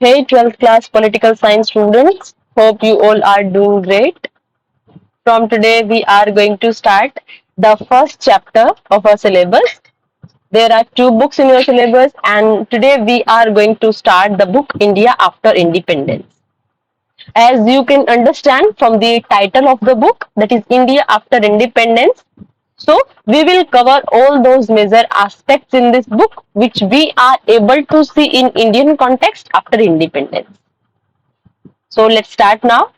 Hey 12th class political science students, hope you all are doing great. From today, we are going to start the first chapter of our syllabus. There are two books in your syllabus, and today we are going to start the book India After Independence. As you can understand from the title of the book, that is India After Independence. So, we will cover all those major aspects in this book which we are able to see in Indian context after independence. So let's start now.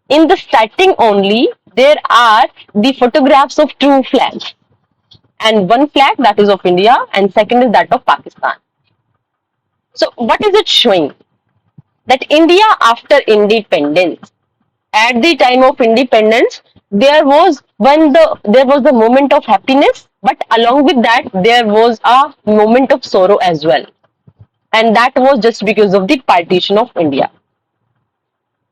In the starting only, there are the photographs of two flags, and one flag that is of India and second is that of Pakistan. So what is it showing? That India after independence, at the time of independence, there was the moment of happiness, but along with that there was a moment of sorrow as well, and that was just because of the partition of India.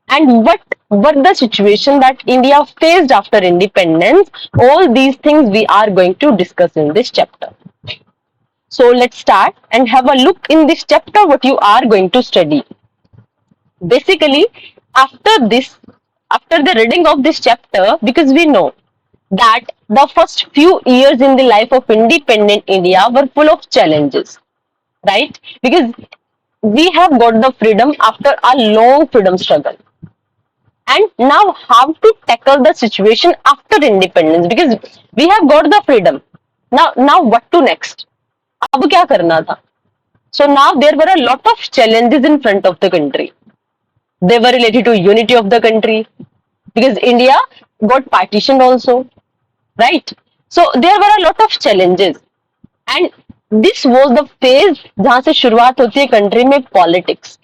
And what were the situation that India faced after independence? All these things we are going to discuss in this chapter. So let's start and have a look in this chapter what you are going to study. Basically, after this, after the reading of this chapter, because we know that the first few years in the life of independent India were full of challenges, right? Because we have got the freedom after a long freedom struggle, and now how to tackle the situation after independence, because we have got the freedom. Now what to next? अब क्या करना था? So now there were a lot of challenges in front of the country. They were related to unity of the country, because India got partitioned also, right? So there were a lot of challenges, and this was the phase जहां से शुरुआत होती है country में politics,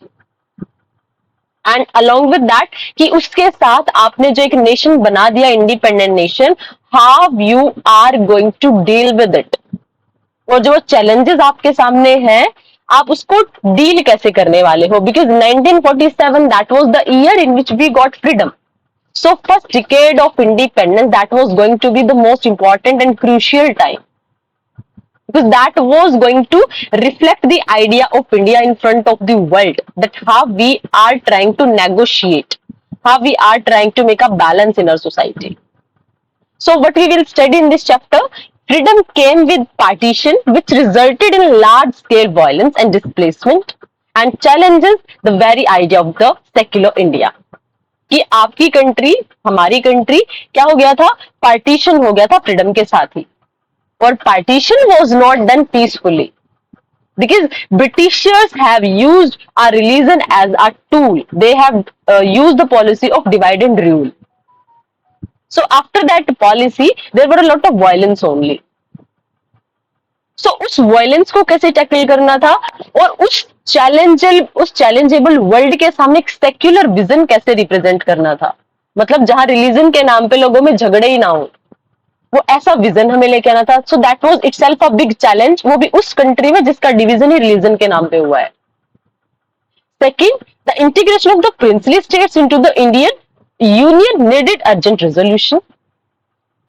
and along with that कि उसके साथ आपने जो एक नेशन बना दिया independent nation, how you are going to deal with it, और जो चैलेंजेस आपके सामने हैं आप उसको डील कैसे करने वाले हो, because 1947 that was the year in which we got freedom. So first decade of independence, that was going to be the most important and crucial time, because that was going to reflect the idea of India in front of the world, that how we are trying to negotiate, how we are trying to make a balance in our society. So what we will study in this chapter, freedom came with partition which resulted in large scale violence and displacement and challenges the very idea of the secular India. कि आपकी country हमारी country क्या हो गया था, partition हो गया था फ्रीडम के साथ ही. और partition was not done peacefully, because Britishers have used our religion as a tool. They have used the policy of divide and rule. So after that policy, there were a lot of violence only. So उस violence को कैसे tackle करना था, और उस challengeable world के सामने एक सेक्युलर विजन कैसे रिप्रेजेंट करना था, मतलब जहां रिलीजन के नाम पे लोगों में झगड़े ही ना हो, वो ऐसा विजन हमें लेके आना था. So that was itself a big challenge, वो भी उस कंट्री में जिसका डिवीजन ही रिलीजन के नाम पे हुआ है. Second, the integration of the princely states into the Indian union needed urgent resolution.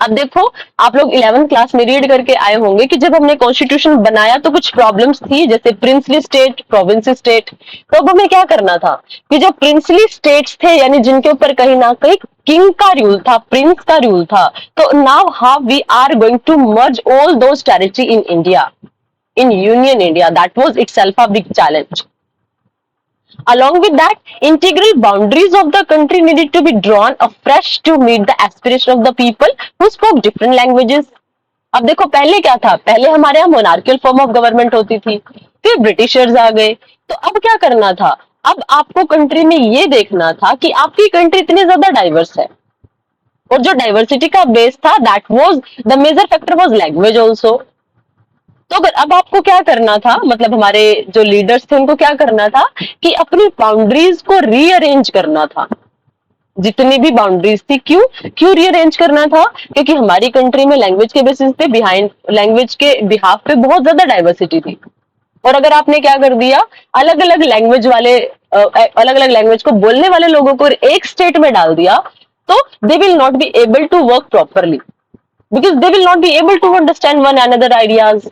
अब देखो, आप लोग 11th क्लास में रीड करके आए होंगे कि जब हमने कॉन्स्टिट्यूशन बनाया तो कुछ प्रॉब्लम्स थी, जैसे प्रिंसली स्टेट, प्रोविंस स्टेट. तो अब हमें क्या करना था कि जो प्रिंसली स्टेट्स थे, यानी जिनके ऊपर कहीं ना कहीं किंग का रूल था, प्रिंस का रूल था, तो now how we are going to merge all those territory in India, in union India. That was itself a big challenge. Along with that, integral boundaries of the country needed to be drawn afresh to meet the aspiration of the people who spoke different languages. अब देखो पहले क्या था, पहले हमारे यहाँ monarchial form of government होती थी, फिर ब्रिटिशर्स आ गए. तो अब क्या करना था, अब आपको कंट्री में ये देखना था कि आपकी कंट्री इतनी ज्यादा डाइवर्स है, और जो डाइवर्सिटी का बेस था, that was the major factor was language also. तो अगर अब आपको क्या करना था, मतलब हमारे जो लीडर्स थे उनको क्या करना था कि अपनी बाउंड्रीज को रीअरेंज करना था. जितनी भी बाउंड्रीज थी, क्यों क्यों रीअरेंज करना था, क्योंकि हमारी कंट्री में लैंग्वेज के बेसिस पे, बिहाइंड लैंग्वेज के बिहाफ पे बहुत ज्यादा डाइवर्सिटी थी. और अगर आपने क्या कर दिया, अलग अलग लैंग्वेज वाले, अलग अलग लैंग्वेज को बोलने वाले लोगों को एक स्टेट में डाल दिया, तो they will not be able to work properly, because they will not be able to understand one another ideas.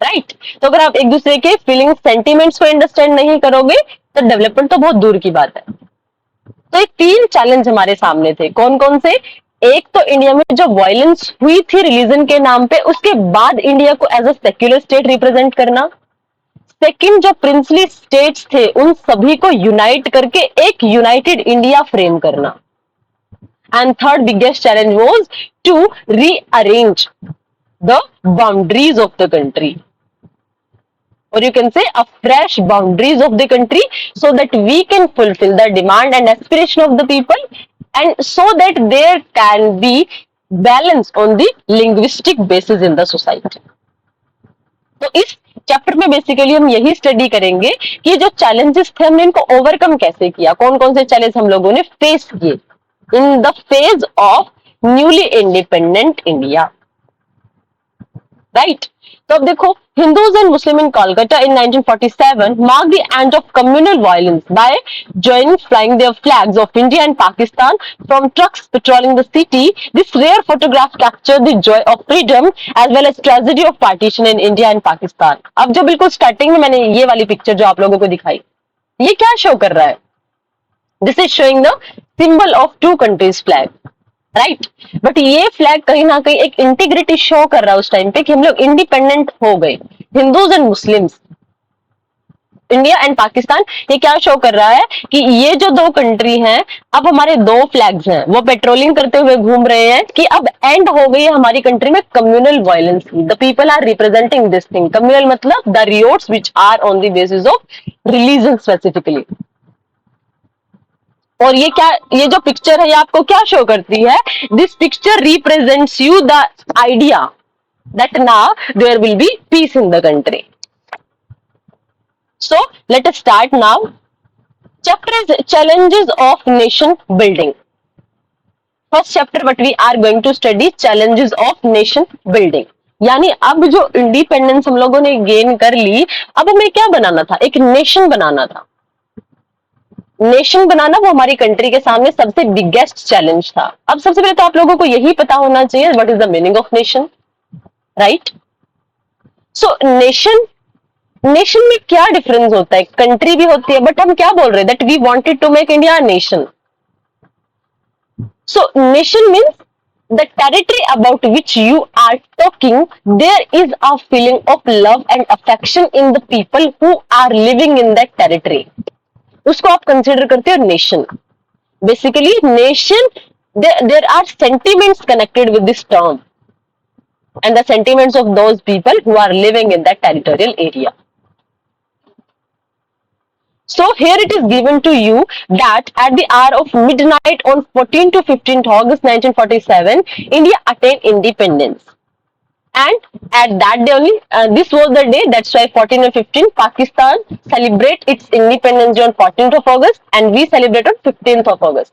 Right तो अगर आप एक दूसरे के फीलिंग्स सेंटिमेंट्स को अंडरस्टैंड नहीं करोगे तो डेवलपमेंट तो बहुत दूर की बात है। तो ये 3 चैलेंज हमारे सामने थे, कौन कौन से? एक तो इंडिया में जो वायलेंस हुई थी रिलीजन के नाम पे, उसके बाद इंडिया को as a secular state represent करना। सेकंड, जो प्रिंसली स्टेट्स थे उन सभी को यूनाइट करके एक यूनाइटेड इंडिया फ्रेम करना। And third biggest challenge was to rearrange the boundaries of the country, or you can say a fresh boundaries of the country, so that we can fulfill the demand and aspiration of the people, and so that there can be balance on the linguistic basis in the society. तो इस chapter में basically हम यही study करेंगे कि जो challenges थे हमने इनको ओवरकम कैसे किया, कौन कौन से चैलेंज हम लोगों ने फेस किए in the phase of newly independent India, right. तो अब देखो, Hindus and Muslims in Kolkata in 1947 marked the end of communal violence by joining flying their flags of India and Pakistan from trucks patrolling the city. This rare photograph captured the joy of freedom as well as tragedy of partition in India and Pakistan. अब जो बिल्कुल starting में मैंने ये वाली picture जो आप लोगों को दिखाई, ये क्या शो कर रहा है? This is showing the symbol of two countries flag. Right but ये फ्लैग कहीं ना कहीं एक इंटीग्रिटी शो कर रहा है उस टाइम पे कि हम लोग इंडिपेंडेंट हो गए। Hindus and Muslims, India and Pakistan, ये क्या शो कर रहा है कि ये जो दो कंट्री हैं, अब हमारे दो फ्लैग्स हैं, वो पेट्रोलिंग करते हुए घूम रहे हैं कि अब एंड हो गई है हमारी कंट्री में कम्युनल वायलेंस की। The people are representing this thing. Communal मतलब the riots which are on the basis of religion specifically. और ये क्या, ये जो पिक्चर है ये आपको क्या शो करती है? This picture represents you the idea that now there will be peace in the country. So let us start now. Chapter is challenges of nation building. First chapter what we are going to study, challenges of nation building. यानी अब जो independence हम लोगों ने gain कर ली, अब हमें क्या बनाना था? एक नेशन बनाना था। नेशन बनाना वो हमारी कंट्री के सामने सबसे बिगेस्ट चैलेंज था। अब सबसे पहले तो आप लोगों को यही पता होना चाहिए what is the meaning of nation, right. So nation, nation में क्या डिफरेंस होता है? कंट्री भी होती है, बट हम क्या बोल रहे हैं? That we wanted to make India nation. So nation means the territory about which you are talking, there is a feeling of love and affection in the people who are living in that territory. उसको आप consider करते हो nation. Basically nation, there are sentiments connected with this term and the sentiments of those people who are living in that territorial area. So here it is given to you that at the hour of midnight on 14 to 15th August 1947, India attained independence. And at that day only, this was the day, that's why 14 and 15, Pakistan celebrate its independence on 14th of August and we celebrate on 15th of August.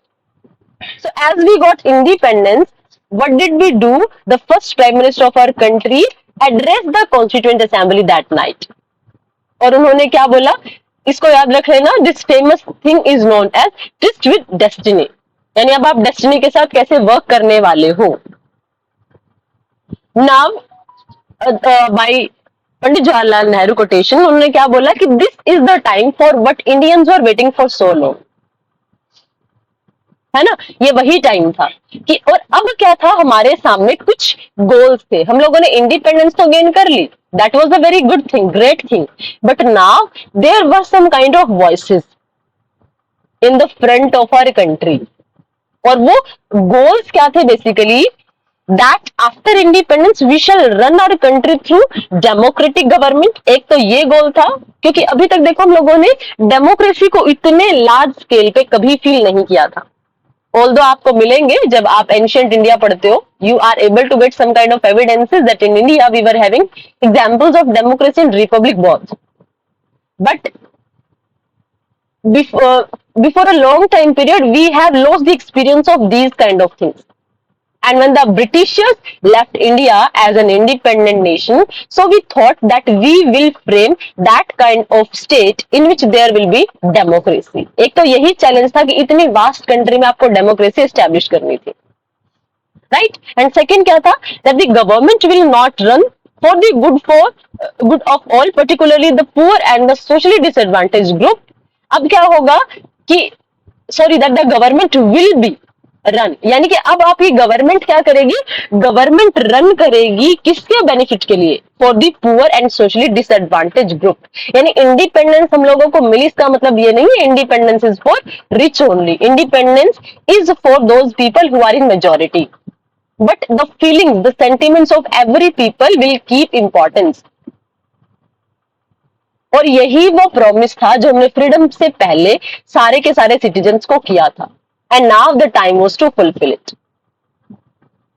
So as we got independence, what did we do? The first Prime Minister of our country addressed the Constituent Assembly that night. और उन्होंने क्या बोला? इसको याद रख लेना, this famous thing is known as tryst with destiny. यानी अब आप डेस्टिनी के साथ कैसे वर्क करने वाले हो। Now bye Pandit Jawaharlal Nehru quotation, उन्होंने क्या बोला कि this is the time for what Indians were waiting for so long, है ना। ये वही टाइम था कि, और अब क्या था, हमारे सामने कुछ गोल्स थे। हम लोगों ने इंडिपेंडेंस तो गेन कर ली, that was a very good thing, great thing, but now there were some kind of voices in the front of our country. और वो गोल्स क्या थे? Basically that after independence we shall run our country through democratic government. एक तो ये गोल था, क्योंकि अभी तक देखो हम लोगों ने डेमोक्रेसी को इतने लार्ज स्केल पे कभी फील नहीं किया था। ऑल्दो आपको मिलेंगे जब आप एंशिएंट इंडिया पढ़ते हो, you are able to get some kind of evidences that in India we were having examples of democracy and republic both, but before a long time period we have lost the experience of these kind of things. And when the Britishers left India as an independent nation, so we thought that we will frame that kind of state in which there will be democracy. एक तो यही challenge था कि इतनी vast country में आपको democracy establish करनी थी, राइट। एंड सेकेंड क्या था? that the government will not run for the good of all, particularly the poor and the socially disadvantaged group. अब क्या होगा कि sorry that the government will be run, यानी कि अब आपकी गवर्नमेंट क्या करेगी, गवर्नमेंट रन करेगी किसके बेनिफिट के लिए, for the poor and socially disadvantage group. यानी इंडिपेंडेंस हम लोगों को मिली, इसका मतलब ये नहीं है independence is for rich only, independence is for those people who are in majority, but the feelings, the sentiments of every people will keep importance. और यही वो प्रॉमिस था जो हमने फ्रीडम से पहले सारे के सारे सिटीजन्स को किया था, and now the time was to fulfil it,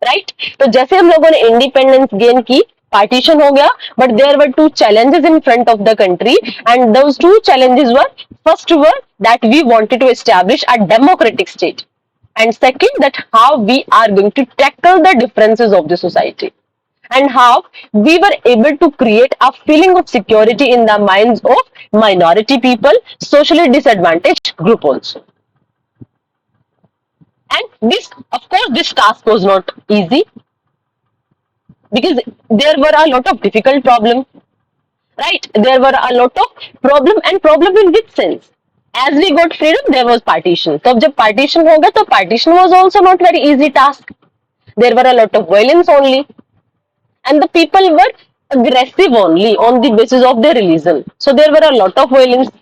right. तो जैसे हम लोगों ने इंडिपेंडेंस गेन की, पार्टीशन हो गया, but there were two challenges in front of the country, and those two challenges were, first were that we wanted to establish a democratic state, and second that how we are going to tackle the differences of the society, and how we were able to create a feeling of security in the minds of minority people, socially disadvantaged group also. And this, of course, this task was not easy because there were a lot of difficult problems, right? There were a lot of problem in which sense? As we got freedom, there was partition. तो अब जब partition होगा तो partition was also not very easy task. There were a lot of violence only, and the people were aggressive only on the basis of their religion. So there were a lot of violence.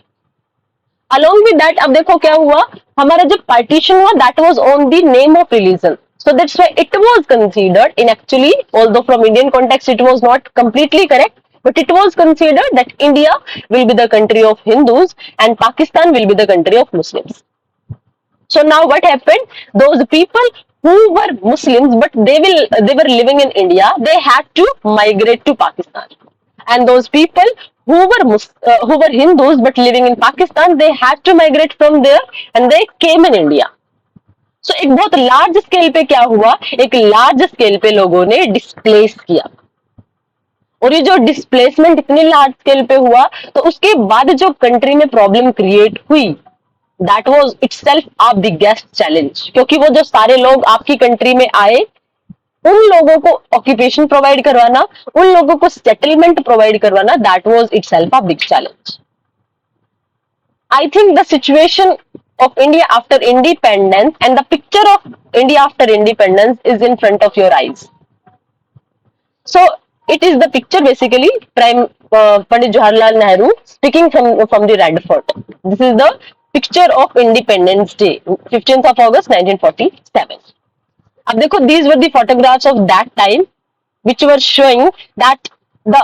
Along with that, अब देखो क्या हुआ, हमारा जब partition हुआ, that was on the name of religion. So that's why it was considered, in actually, although from Indian context it was not completely correct, but it was considered that India will be the country of Hindus and Pakistan will be the country of Muslims. So now what happened? Those people who were Muslims but they were living in India, they had to migrate to Pakistan, and those people who were Hindus but living in Pakistan, they had to migrate from there and they came in India. So एक बहुत large scale पे क्या हुआ, एक large scale पे लोगों ने displace किया, और ये जो डिस्प्लेसमेंट इतने लार्ज स्केल पे हुआ तो उसके बाद जो कंट्री में प्रॉब्लम क्रिएट हुई, that was itself a biggest challenge, क्योंकि वो जो सारे लोग आपकी कंट्री में आए, उन लोगों को ऑक्यूपेशन प्रोवाइड करवाना, उन लोगों को सेटलमेंट प्रोवाइड करवाना, that was itself a big challenge. I think the situation of India after independence and the picture of India after independence is in front of your eyes. So it is the picture basically Prime Pandit Jawaharlal Nehru speaking from the Red Fort. This is the picture of Independence Day, 15th of August 1947. अब देखो, these were the photographs of that time which were showing that the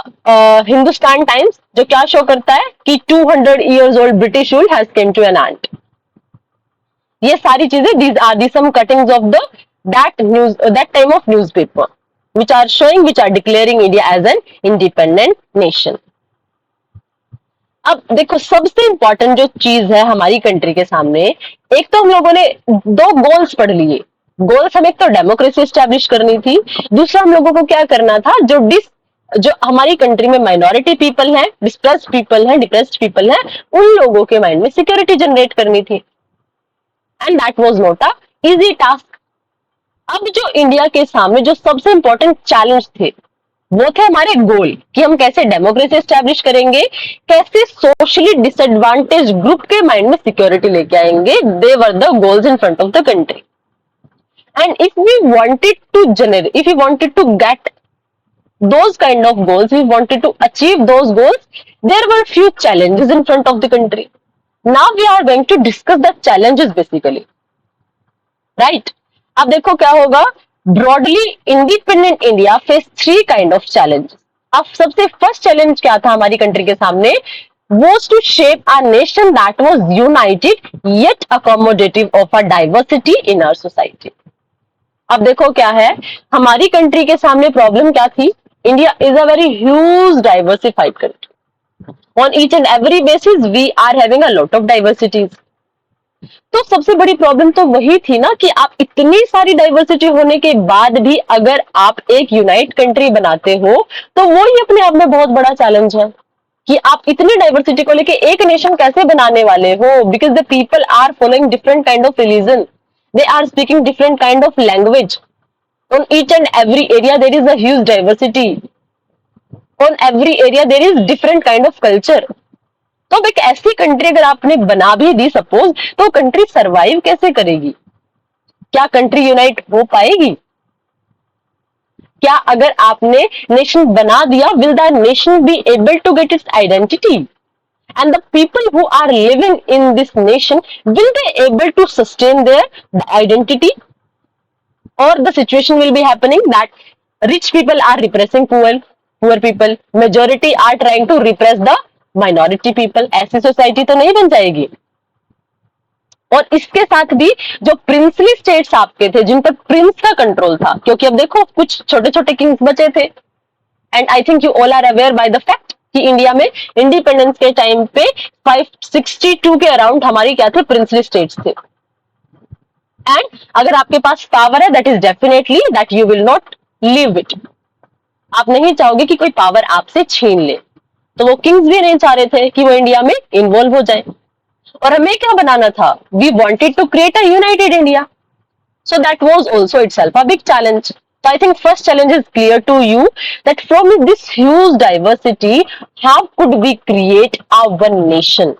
Hindustan Times जो क्या show करता है कि 200 years old British rule has came to an end. ये सारी चीजें, these are the some cuttings of the that time of newspaper which are showing, which are declaring India as an independent nation. अब देखो, सबसे important जो चीज है हमारी कंट्री के सामने, एक तो हम लोगों ने दो गोल्स पढ़ लिए। गोल्स हमें एक तो डेमोक्रेसी एस्टैब्लिश करनी थी, दूसरा हम लोगों को क्या करना था, जो हमारी कंट्री में माइनॉरिटी पीपल हैं, डिस्प्रेस्ड पीपल हैं, उन लोगों के माइंड में सिक्योरिटी जनरेट करनी थी, and that was not a easy task. अब जो इंडिया के सामने जो सबसे इंपॉर्टेंट चैलेंज थे, वो थे हमारे गोल कि हम कैसे डेमोक्रेसी एस्टैब्लिश करेंगे, कैसे सोशली डिसएडवांटेज ग्रुप के माइंड में सिक्योरिटी लेके आएंगे। They were the goals in front of the country, and if we wanted to get those kind of goals, we wanted to achieve those goals, there were few challenges in front of the country. Now we are going to discuss the challenges basically, right? अब देखो क्या होगा, broadly independent India face 3 kind of challenge. अब सबसे first challenge क्या था हमारी country के सामने, was to shape a nation that was united yet accommodative of a diversity in our society. अब देखो क्या है, हमारी कंट्री के सामने प्रॉब्लम क्या थी, India is a very huge diversified country, on each and every basis we are having a lot of diversities. तो सबसे बड़ी प्रॉब्लम तो वही थी ना कि आप इतनी सारी डाइवर्सिटी होने के बाद भी अगर आप एक यूनाइट कंट्री बनाते हो तो वो ही अपने आप में बहुत बड़ा चैलेंज है कि आप इतनी डाइवर्सिटी को लेके एक नेशन कैसे बनाने वाले हो, because the people are following different kind of religion, they are speaking different kind of language, on each and every area there is a huge diversity, on every area there is different kind of culture. तो अब एक ऐसी country अगर आपने बना भी दी suppose, तो कंट्री सरवाइव कैसे करेगी? क्या कंट्री यूनाइट हो पाएगी? क्या अगर आपने नेशन बना दिया, will that nation be able to get its identity? And the people who are living in this nation, will they able to sustain their identity? Or the situation will be happening that rich people are repressing poor people, majority are trying to repress the minority people. ऐसी society तो नहीं बन जाएगी। और इसके साथ भी जो प्रिंसली स्टेट्स आपके थे, जिन पर प्रिंस का कंट्रोल था, क्योंकि अब देखो कुछ छोटे छोटे किंग्स बचे थे, and I think you all are aware by the fact कि इंडिया में इंडिपेंडेंस के टाइम पे 562 के अराउंड हमारी क्या थे, प्रिंसली स्टेट्स थे। एंड अगर आपके पास पावर है, that is definitely that you will not leave it. आप नहीं चाहोगे कि कोई पावर आपसे छीन ले। तो वो किंग्स भी नहीं चाह रहे थे कि वो इंडिया में इन्वॉल्व हो जाए। और हमें क्या बनाना था? We wanted to create a united India. So that was also itself a big challenge. So I think first challenge is clear to you that from this huge diversity, how could we create our one nation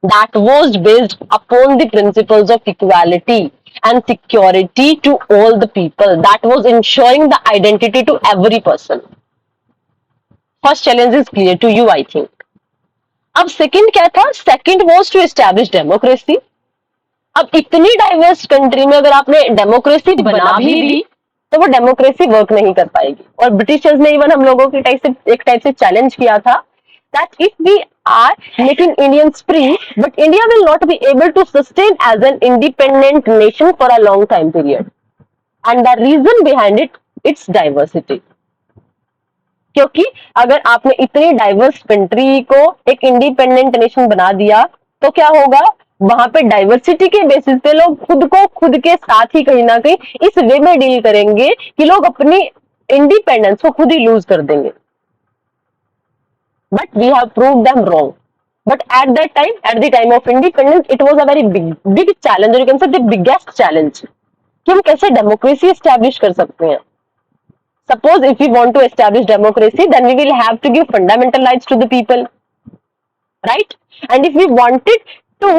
that was based upon the principles of equality and security to all the people, that was ensuring the identity to every person. First challenge is clear to you, I think. अब second क्या था? Second was to establish democracy. अब इतनी diverse country में अगर आपने democracy बना भी ली, तो वो डेमोक्रेसी वर्क नहीं कर पाएगी। और ब्रिटिशर्स ने इवन हम लोगों की एक टाइप से चैलेंज किया था that if we are making Indians free, but India will not be able to sustain as an independent nation for a long time period. And the reason behind it, it's diversity. क्योंकि अगर आपने इतनी diverse country को एक independent nation बना दिया, तो क्या होगा? वहां पे डाइवर्सिटी के बेसिस पे लोग खुद को खुद के साथ ही कहीं ना कहीं इस वे में डील करेंगे कि लोग अपनी इंडिपेंडेंस को खुद ही लूज कर देंगे। But we have prove them wrong. But at that time, at the time of independence, it was a very big challenge, और you can say the biggest challenge कि हम कैसे डेमोक्रेसी एस्टैब्लिश कर सकते हैं। Suppose if we want to establish democracy, then we will have to give fundamental rights to the people, right? And if we wanted to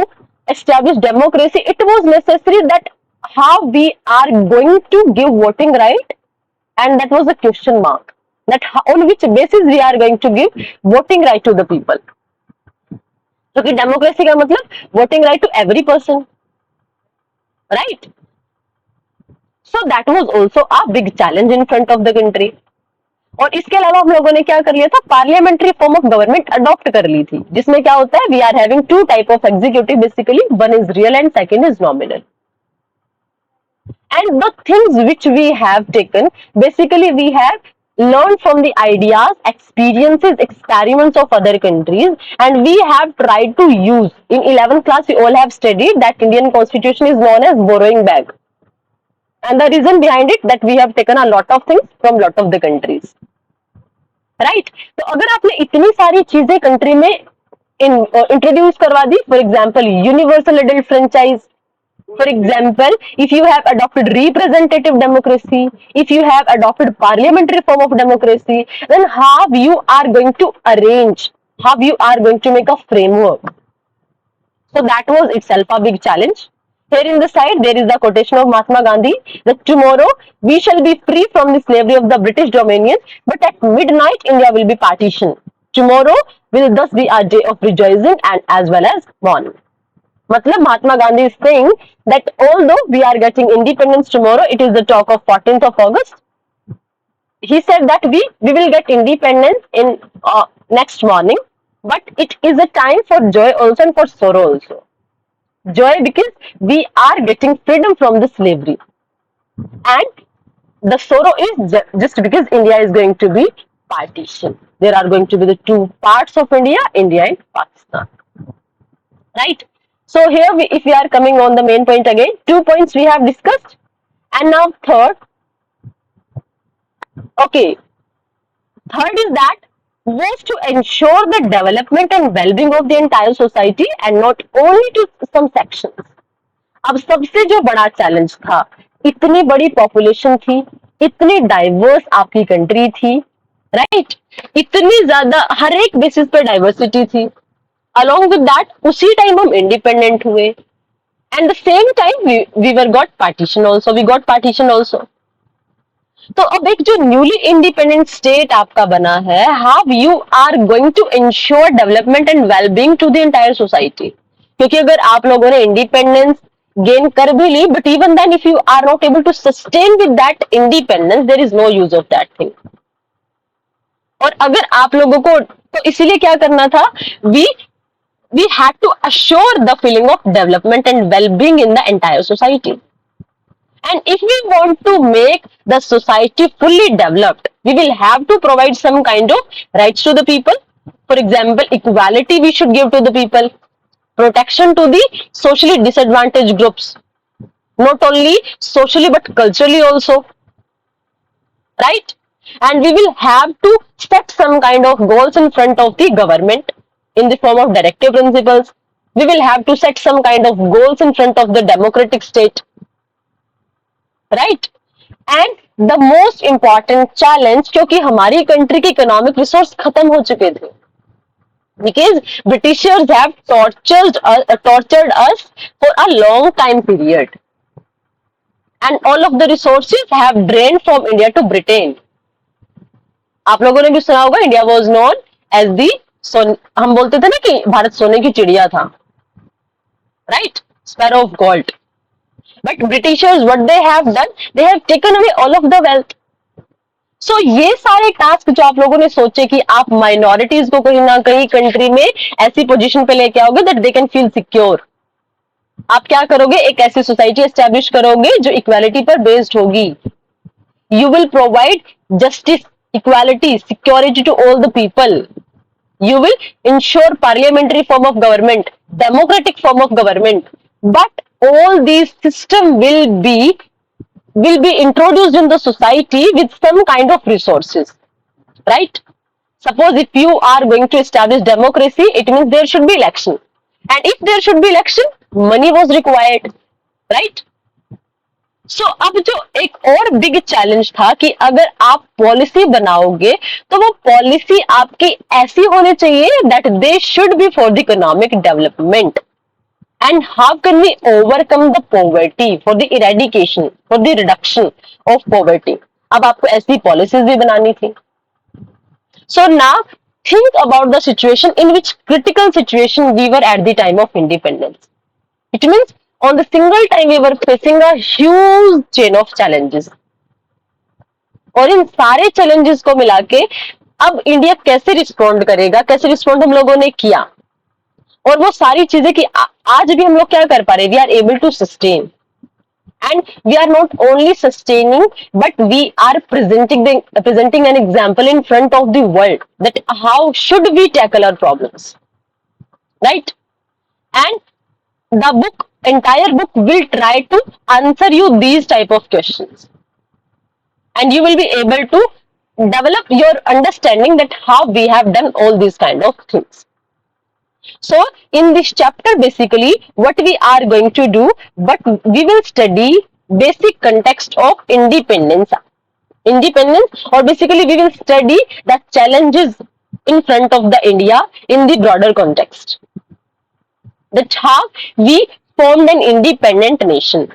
establish democracy, it was necessary that how we are going to give voting right, and that was a question mark, that on which basis we are going to give voting right to the people. क्योंकि democracy का मतलब voting right to every person, right? So that was also a big challenge in front of the country. और इसके अलावा हम लोगों ने क्या कर लिया था? Parliamentary form of government adopt कर ली थी, जिसमें क्या होता है? We are having two type of executive basically, one is real and second is nominal. And the things which we have taken, basically we have learned from the ideas, experiences, experiments of other countries, and we have tried to use. In 11th class we all have studied that Indian constitution is known as borrowing bag. And the reason behind it that we have taken a lot of things from lot of the countries, right? तो अगर आपने इतनी सारी चीजें country में introduce करवा दी, for example universal adult franchise, for example, if you have adopted representative democracy, if you have adopted parliamentary form of democracy, then how you are going to arrange, how you are going to make a framework. So that was itself a big challenge. Here in the side, there is the quotation of Mahatma Gandhi that tomorrow we shall be free from the slavery of the British dominion, but at midnight India will be partitioned. Tomorrow will thus be a day of rejoicing and as well as mourning. मतलब Mahatma Gandhi is saying that although we are getting independence tomorrow, it is the talk of 14th of August. He said that we will get independence in next morning, but it is a time for joy also and for sorrow also. Joy because we are getting freedom from the slavery, and the sorrow is just because India is going to be partition. There are going to be the two parts of India, India and Pakistan, right? So here if we are coming on the main point again, 2 points we have discussed, and now third. Okay, third is that was to ensure the development and well-being of the entire society and not only to some sections. अब सबसे जो बड़ा challenge था, इतनी बड़ी population थी, इतनी diverse आपकी कंट्री थी, राइट? इतनी ज्यादा हर एक बेसिस पर डाइवर्सिटी थी। अलॉन्ग विद दैट उसी टाइम हम इंडिपेंडेंट हुए, and the same time we were got partition also, we got partition also. तो अब एक जो न्यूली इंडिपेंडेंट स्टेट आपका बना है, how you are going to ensure development and wellbeing to the entire society? क्योंकि अगर आप लोगों ने इंडिपेंडेंस गेन कर भी ली, but even then if you are not able to sustain with that independence, there is no use of that thing. और अगर आप लोगों को, तो इसीलिए क्या करना था, we we had to assure the feeling of development and well-being in the entire society. And if we want to make the society fully developed, we will have to provide some kind of rights to the people. For example, equality we should give to the people, protection to the socially disadvantaged groups, not only socially but culturally also, right? And we will have to set some kind of goals in front of the government in the form of directive principles. We will have to set some kind of goals in front of the democratic state, right? And the most important challenge, क्योंकि हमारी country के economic resource खत्म हो चुके थे, because Britishers have tortured us for a long time period, and all of the resources have drained from India to Britain. आप लोगों ने भी सुना होगा, India was known as the, हम बोलते थे ना कि भारत सोने की चिड़िया था, right, sparrow of gold. But Britishers what they have done, they have taken away all of the wealth. So ये सारे टास्क जो आप लोगों ने सोचे कि आप माइनॉरिटीज को कहीं ना कहीं कंट्री में ऐसी पोजीशन पे लेके आओगे that they can feel secure, आप क्या करोगे, एक ऐसी सोसाइटी एस्टेब्लिश करोगे जो इक्वालिटी पर बेस्ड होगी. You will provide justice, equality, security to all the people. You will ensure parliamentary form of government, democratic form of government, but all these system will be introduced in the society with some kind of resources, right? Suppose if you are going to establish democracy, it means there should be election, and if there should be election, money was required, right? सो अब जो एक और big challenge था कि अगर आप policy बनाओगे तो वो पॉलिसी आपकी ऐसी होनी चाहिए that they should be for the economic development. And how can we overcome the poverty, for the eradication, for the reduction of poverty. अब आपको ऐसी पॉलिसीज भी बनानी थी. So now think about the situation in which critical situation we were at the time of independence. It means on the single time we were facing a huge chain of challenges. और इन सारे challenges को मिला के अब India कैसे respond करेगा, कैसे respond हम लोगों ने किया, और वो सारी चीजें कि आज भी हम लोग क्या कर पा रहे, we are able to sustain. And we are not only sustaining, but we are presenting an example in front of the world that how should we tackle our problems, right? And the entire book will try to answer you these type of questions, and you will be able to develop your understanding that how we have done all these kind of things. So in this chapter basically what we are going to do, but we will study basic context of independence, or basically we will study the challenges in front of the India in the broader context, that how we formed an independent nation.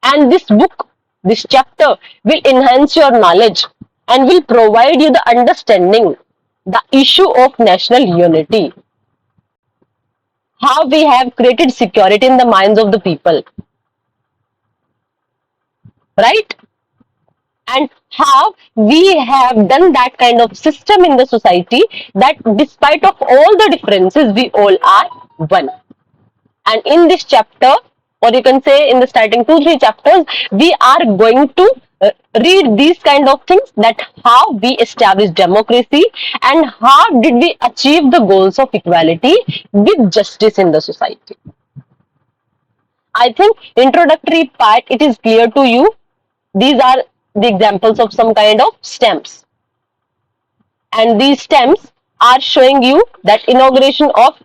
And this book, this chapter will enhance your knowledge and will provide you the understanding the issue of national unity, how we have created security in the minds of the people, right? And how we have done that kind of system in the society that despite of all the differences we all are one. And in this chapter, or you can say in the starting 2-3 chapters, we are going to read these kind of things, that how we established democracy and how did we achieve the goals of equality with justice in the society. I think introductory part, it is clear to you. These are the examples of some kind of stamps, and these stamps are showing you that inauguration of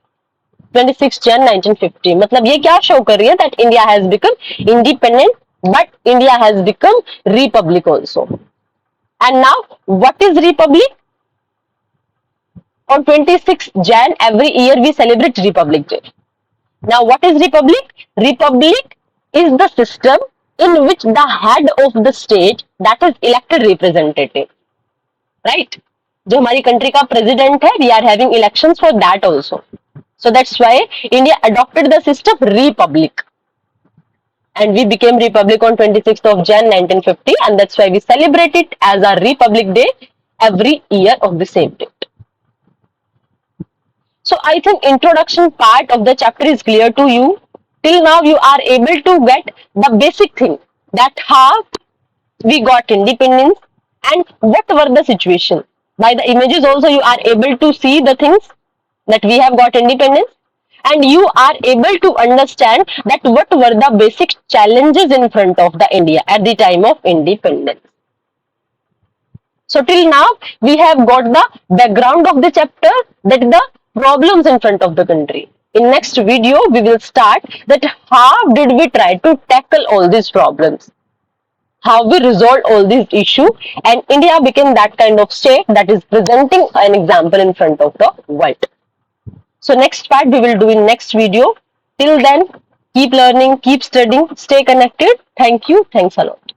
26 Jan 1950. मतलब ये क्या show कर रही है, that India has become independent, but India has become republic also. And now what is republic? On 26th Jan every year we celebrate Republic Day. Now what is Republic? Republic is the system in which the head of the state, that is elected representative, right? जो हमारी country का president है, we are having elections for that also. So that's why India adopted the system Republic. And we became Republic on 26th of Jan 1950, and that's why we celebrate it as our Republic Day every year of the same date. So I think introduction part of the chapter is clear to you. Till now you are able to get the basic thing, that how we got independence and what were the situation. By the images also you are able to see the things that we have got independence, and you are able to understand that what were the basic challenges in front of the India at the time of independence. So till now we have got the background of the chapter, that the problems in front of the country. In next video we will start that how did we try to tackle all these problems, how we resolved all these issues, and India became that kind of state that is presenting an example in front of the world. So next part we will do in next video. Till then, keep learning, keep studying, stay connected. Thank you. Thanks a lot.